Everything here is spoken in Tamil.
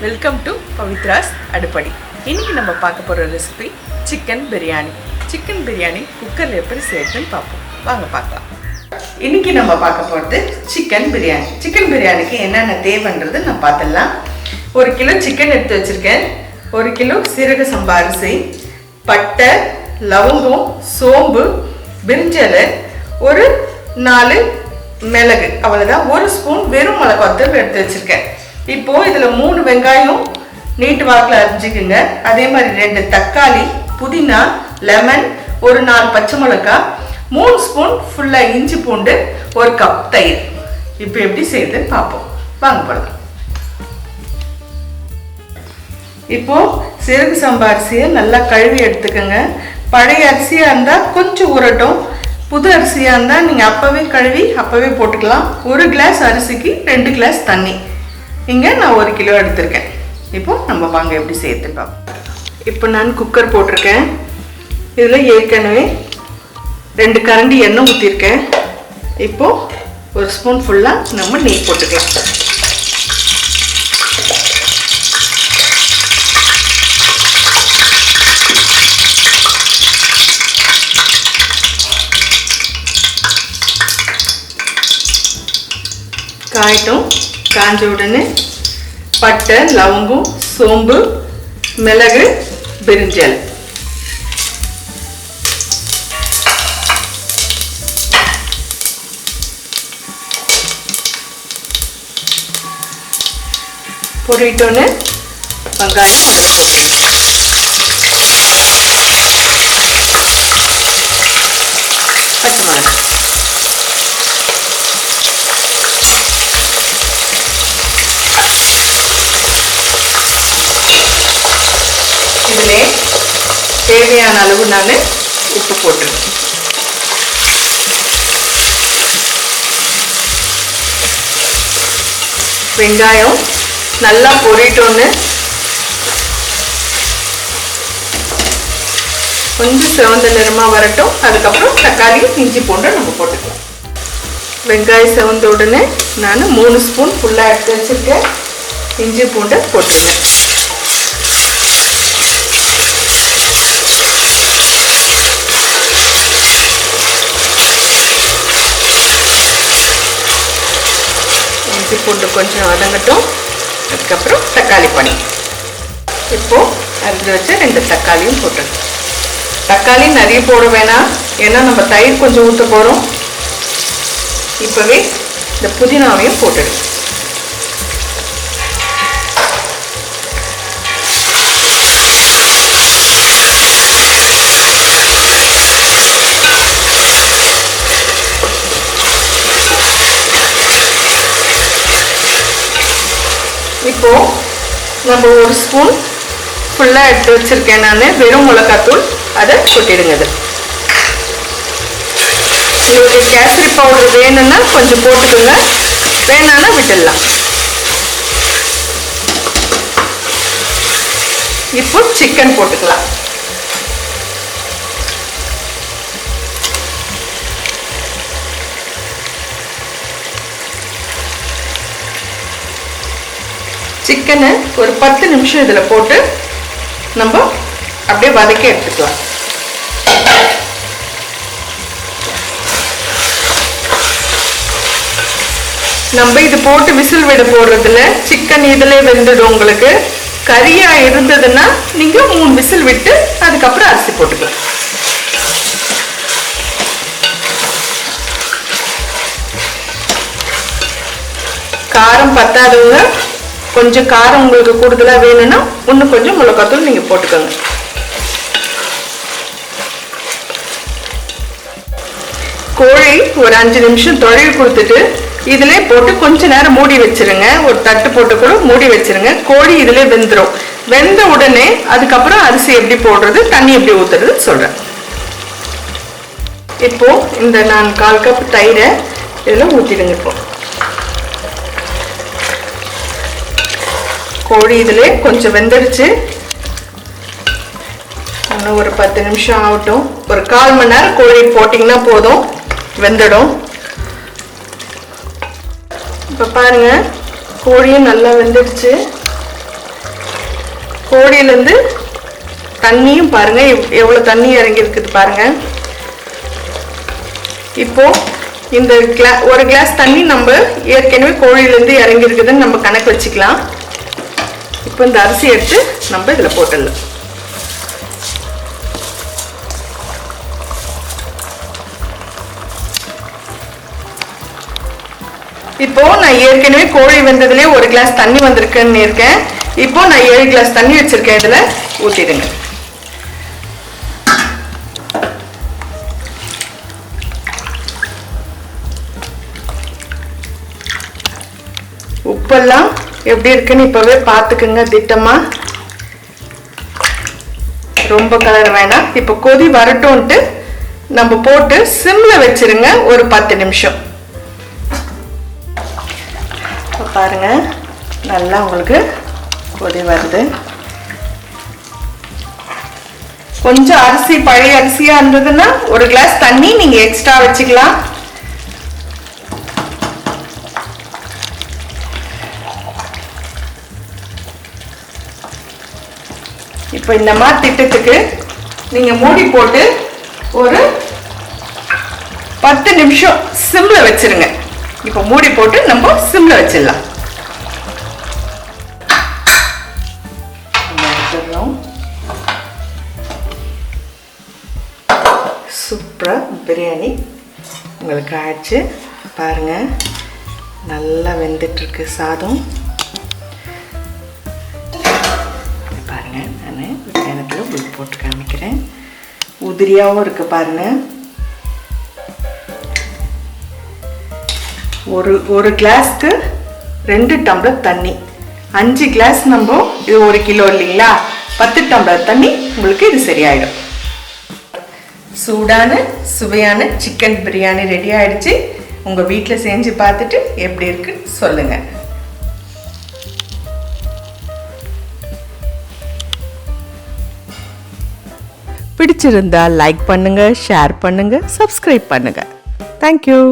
Welcome to பவித்ராஸ் அடுப்படி. இன்னைக்கு நம்ம பார்க்க போகிற recipe chicken biryani. Chicken biryani குக்கரில் எப்படி செய்யறதுன்னு பார்ப்போம். வாங்க பார்க்கலாம். இன்னைக்கு நம்ம பார்க்க போகிறது சிக்கன் பிரியாணி. சிக்கன் பிரியாணிக்கு என்னென்ன தேவைன்றது நான் பார்த்துடலாம். 1 கிலோ சிக்கன் எடுத்து வச்சுருக்கேன். 1 கிலோ சீரக சம்பா அரிசி, பட்டை, லவங்கம், சோம்பு, பிரிஞ்சலை, ஒரு 4 மிளகு, அவ்வளோதான். 1 ஸ்பூன் வெறும் மிளகாத்தூள் எடுத்து வச்சுருக்கேன். இப்போது இதில் 3 வெங்காயம் நீட்டு வாக்கில் அரிஞ்சிக்குங்க. அதே மாதிரி 2 தக்காளி, புதினா, லெமன், ஒரு 4 பச்சை மிளகாய், 3 ஸ்பூன் ஃபுல்லாக இஞ்சி பூண்டு, 1 கப் தயிர். இப்போ எப்படி செய்யுதுன்னு பார்ப்போம். வாங்க போகலாம். இப்போது சீரக சம்பா அரிசியை நல்லா கழுவி எடுத்துக்கோங்க. பழைய அரிசியாக இருந்தால் கொஞ்சம் உரட்டும், புது அரிசியாக இருந்தால் நீங்கள் அப்போவே கழுவி அப்போவே போட்டுக்கலாம். 1 கிளாஸ் அரிசிக்கு 2 கிளாஸ் தண்ணி. இங்கே நான் 1 கிலோ எடுத்திருக்கேன். இப்போது நம்ம வாங்க எப்படி செய்யறதுன்னு பார்ப்போம். இப்போ நான் குக்கர் போட்டிருக்கேன். இதில் ஏற்கனவே 2 கரண்டி எண்ணெய் ஊற்றிருக்கேன். இப்போது 1 ஸ்பூன் ஃபுல்லாக நம்ம நெய் போட்டுக்கலாம். காயட்டும். காஞ்ச உடனே பட்டை, லவங்கம், சோம்பு, மிளகு, பிரிஞ்சல், பொரிட்டோன்னு வெங்காயம் பச்சை மிளகாய், இதிலே தேவையான அளவு நான் உப்பு போட்டுருவேன். வெங்காயம் நல்லா பொரிட்டோன்னு கொஞ்சம் சிவந்த நிறமாக வரட்டும். அதுக்கப்புறம் தக்காளி, இஞ்சி பூண்டு நம்ம போட்டுக்கலாம். வெங்காயம் சிவந்த உடனே நான் 3 ஸ்பூன் ஃபுல்லாக எடுத்து வச்சுருக்கேன். இஞ்சி பூண்டை போட்டுருவேன். இஞ்சி பூண்டு கொஞ்சம் வதங்கட்டும். அதுக்கப்புறம் தக்காளி பண்ணி இப்போது அரிஞ்சு வச்ச 2 தக்காளியும் போட்டுருங்க. தக்காளி நிறைய போட வேணாம், ஏன்னா நம்ம தயிர் கொஞ்சம் ஊற்ற போகிறோம். இப்போவே இந்த புதினாவையும் போட்டுடுங்க. இப்போது நம்ம 1 ஸ்பூன் ஃபுல்லாக எடுத்து வச்சுருக்கேன் நான் வெறும் மிளகாத்தூள், அதை கொட்டிடுங்க. அது உங்களுக்கு கேசரி பவுடர் வேணும்னா கொஞ்சம் போட்டுக்கோங்க, வேணான்னா விட்டுடலாம். இப்போ சிக்கன் போட்டுக்கலாம். சிக்கனை ஒரு 10 நிமிஷம் இதில் போட்டு நம்ம அப்படியே வதக்கி எடுத்துக்கலாம். நம்ம இது போட்டு விசில் விட போடுறதுல சிக்கன் இதிலே வெந்துடும். உங்களுக்கு கறியாக இருந்ததுன்னா நீங்கள் 3 விசில் விட்டு அதுக்கப்புறம் அரிசி போட்டுக்கலாம். காரம் பத்தாதவங்க கொஞ்சம் காரம் உங்களுக்கு கூடுதலாக வேணும்னா இன்னும் கொஞ்சம் மிளகாத்தூள் நீங்கள் போட்டுக்கோங்க. கோழி ஒரு 5 நிமிஷம் தொழில் கொடுத்துட்டு இதிலே போட்டு கொஞ்ச நேரம் மூடி வச்சிருங்க. ஒரு தட்டு போட்டு கூட மூடி வச்சிருங்க. கோழி இதிலே வெந்துடும். வெந்த உடனே அதுக்கப்புறம் அரிசி எப்படி போடுறது, தண்ணி எப்படி ஊற்றுறது சொல்கிறேன். இப்போது இந்த நான் 1/4 கப் தயிரை இதில் ஊற்றிடுங்க. இப்போ கோழி இதிலே கொஞ்சம் வெந்துடுச்சு. இன்னும் ஒரு 10 நிமிஷம் ஆகட்டும். ஒரு 1/4 மணி நேரம் கோழி போட்டிங்கன்னா போதும், வெந்துடும். இப்போ பாருங்கள், கோழியும் நல்லா வெந்துடுச்சு. கோழியிலேருந்து தண்ணியும் பாருங்கள் எவ்வளோ தண்ணி இறங்கி இருக்குது பாருங்கள். இப்போ இந்த ஒரு கிளாஸ் தண்ணி நம்ம ஏற்கனவே கோழியிலேருந்து இறங்கி இருக்குதுன்னு நம்ம கணக்கு வச்சுக்கலாம். இப்போ இந்த அரிசி எடுத்து நம்ம இதில் போட்டுடலாம். இப்போ நான் ஏற்கனவே கோழி வெந்ததுலேயே ஒரு கிளாஸ் தண்ணி வந்திருக்குன்னு இருக்கேன். இப்போ நான் 7 கிளாஸ் தண்ணி வச்சிருக்கேன். இதில் ஊற்றிடுங்க. உப்பெல்லாம் எப்படி இருக்குன்னு இப்பவே பார்த்துக்குங்க திட்டமா. ரொம்ப கலர் வேணாம். இப்போ கொதி வரட்டும்ட்டு நம்ம போட்டு சிம்ல வச்சிருங்க ஒரு 10 நிமிஷம். பாருங்க நல்லா உங்களுக்கு கொதி வருது. கொஞ்சம் அரிசி பழைய அரிசியா இருந்ததுன்னா ஒரு கிளாஸ் தண்ணி நீங்க எக்ஸ்ட்ரா வச்சுக்கலாம். இப்போ இந்த மாதிரி திட்டத்துக்கு நீங்க மூடி போட்டு ஒரு 10 நிமிஷம் சிம்ல வச்சிருங்க. இப்போ மூடி போட்டு நம்ம சிம்ல வச்சிடலாம். சூப்பரா பிரியாணி உங்களுக்கு ஆயிடுச்சு பாருங்க. நல்லா வெந்துட்டு இருக்கு சாதம். பாருங்க நான் வெங்காயத்தில் உப்பு போட்டு காமிக்கிறேன். உதிரியாகவும் இருக்கு பாருங்க. ஒரு கிளாஸ்க்கு 2 டம்ளர் தண்ணி. 5 கிளாஸ் நம்ம இது 1 கிலோ இல்லைங்களா, 10 டம்ளர் தண்ணி உங்களுக்கு இது சரியாயிடும். சூடான சுவையான சிக்கன் பிரியாணி ரெடி ஆயிடுச்சு. உங்கள் வீட்டில் செஞ்சு பார்த்துட்டு எப்படி இருக்குன்னு சொல்லுங்க. பிடிச்சிருந்தா லைக் பண்ணுங்க, ஷேர் பண்ணுங்க, சப்ஸ்கிரைப் பண்ணுங்க. தேங்க்யூ.